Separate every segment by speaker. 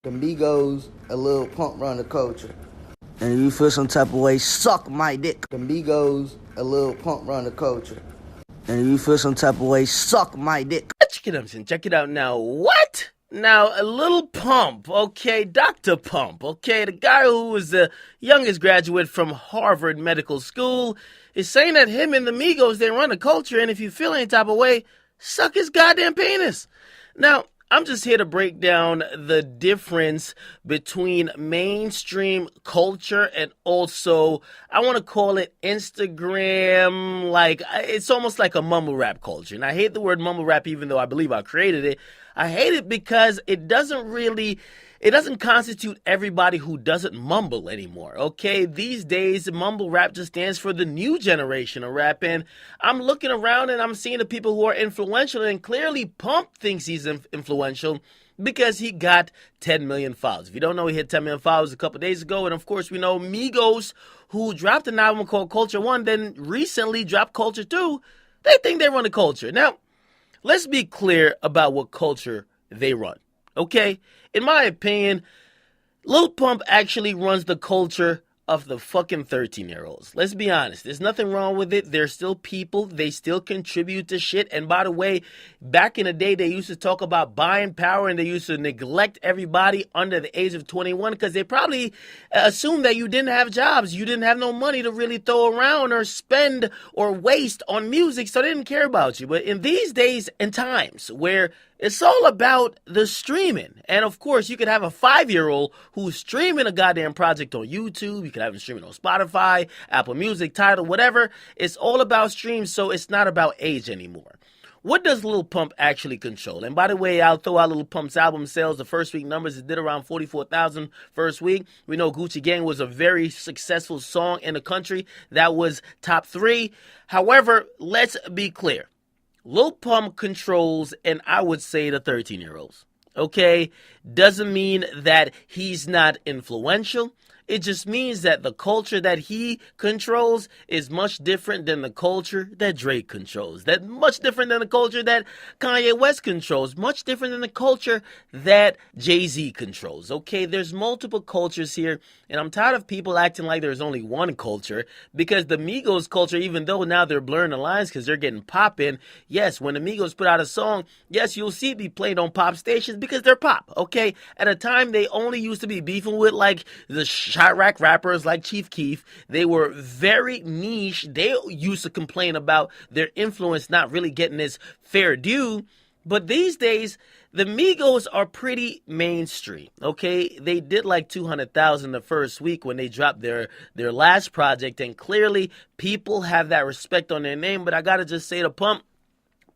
Speaker 1: The Migos and Lil Pump run the culture. And if you feel some type of way, suck my dick. The Migos and Lil Pump run the culture. And if you feel some type of way, suck my dick.
Speaker 2: Check it out now. What? Now, a Lil Pump, okay, Dr. Pump, okay, the guy who was the youngest graduate from Harvard Medical School is saying that him and the Migos, they run the culture, and if you feel any type of way, suck his goddamn penis. Now, I'm just here to break down the difference between mainstream culture and also, I want to call it Instagram, like, it's almost like a mumble rap culture. And I hate the word mumble rap even though I believe I created it. I hate it because it doesn't constitute everybody who doesn't mumble anymore, okay? These days, mumble rap just stands for the new generation of rap, and I'm looking around and I'm seeing the people who are influential, and clearly Pump thinks he's influential because he got 10 million followers. If you don't know, he hit 10 million followers a couple days ago, and of course we know Migos, who dropped an album called Culture 1, then recently dropped Culture 2, they think they run the culture. Now, let's be clear about what culture they run, okay? In my opinion, Lil Pump actually runs the culture of the fucking 13-year-olds. Let's be honest. There's nothing wrong with it. They're still people. They still contribute to shit. And by the way, back in the day, they used to talk about buying power and they used to neglect everybody under the age of 21 because they probably assumed that you didn't have jobs. You didn't have no money to really throw around or spend or waste on music, so they didn't care about you. But in these days and times where it's all about the streaming. And of course, you could have a 5-year-old who's streaming a goddamn project on YouTube. You could have him streaming on Spotify, Apple Music, Tidal, whatever. It's all about streams, so it's not about age anymore. What does Lil Pump actually control? And by the way, I'll throw out Lil Pump's album sales. The first week numbers, it did around 44,000 first week. We know Gucci Gang was a very successful song in the country. That was top 3. However, let's be clear. Lil Pump controls, and I would say, the 13-year-olds, okay? Doesn't mean that he's not influential. It just means that the culture that he controls is much different than the culture that Drake controls. That much different than the culture that Kanye West controls. Much different than the culture that Jay-Z controls. Okay, there's multiple cultures here, and I'm tired of people acting like there's only one culture, because the Migos culture, even though now they're blurring the lines because they're getting poppin', yes, when the Migos put out a song, yes, you'll see it be played on pop stations because they're pop, okay? At a time, they only used to be beefing with, like, the Chirac rappers like Chief Keef. They were very niche. They used to complain about their influence not really getting its fair due. But these days, the Migos are pretty mainstream, okay? They did like 200,000 the first week when they dropped their last project, and clearly people have that respect on their name. But I gotta just say to Pump,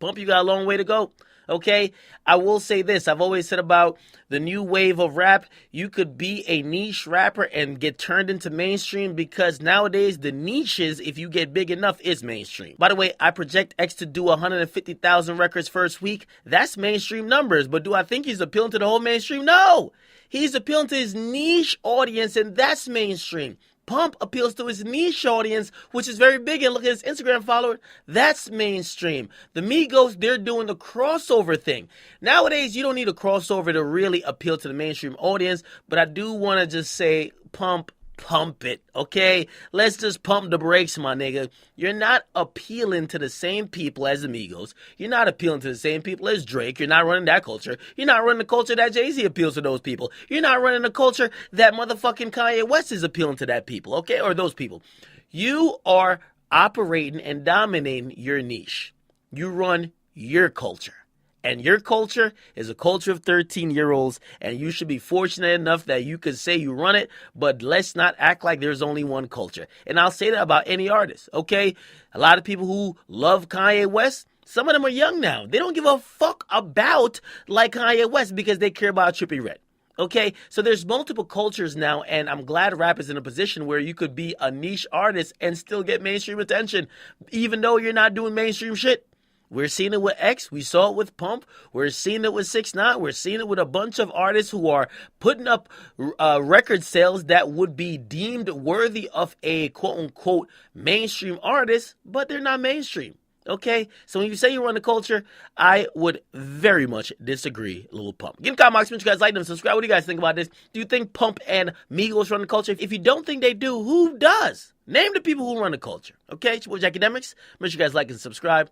Speaker 2: you got a long way to go. Okay, I will say this. I've always said about the new wave of rap, you could be a niche rapper and get turned into mainstream, because nowadays the niches, if you get big enough, is mainstream. By the way, I project X to do 150,000 records first week. That's mainstream numbers. But do I think he's appealing to the whole mainstream? No. He's appealing to his niche audience, and that's mainstream. Pump appeals to his niche audience, which is very big, and look at his Instagram follower. That's mainstream. The Migos, they're doing the crossover thing. Nowadays, you don't need a crossover to really appeal to the mainstream audience, but I do want to just say, Pump it, okay? Let's just pump the brakes, my nigga. You're not appealing to the same people as the Migos. You're not appealing to the same people as Drake. You're not running that culture. You're not running the culture that Jay-Z appeals to those people. You're not running the culture that motherfucking Kanye West is appealing to that people, okay? Or those people. You are operating and dominating your niche. You run your culture. And your culture is a culture of 13-year-olds, and you should be fortunate enough that you could say you run it, but let's not act like there's only one culture. And I'll say that about any artist, okay? A lot of people who love Kanye West, some of them are young now. They don't give a fuck about like Kanye West because they care about Trippie Redd. Okay, so there's multiple cultures now, and I'm glad rap is in a position where you could be a niche artist and still get mainstream attention, even though you're not doing mainstream shit. We're seeing it with X. We saw it with Pump. We're seeing it with 6ix9ine. We're seeing it with a bunch of artists who are putting up record sales that would be deemed worthy of a quote-unquote mainstream artist, but they're not mainstream. Okay? So when you say you run the culture, I would very much disagree, Lil Pump. Get in the comment box, make sure you guys like them, subscribe. What do you guys think about this? Do you think Pump and Migos run the culture? If you don't think they do, who does? Name the people who run the culture. Okay? It's your boy Akademiks. Make sure you guys like and subscribe.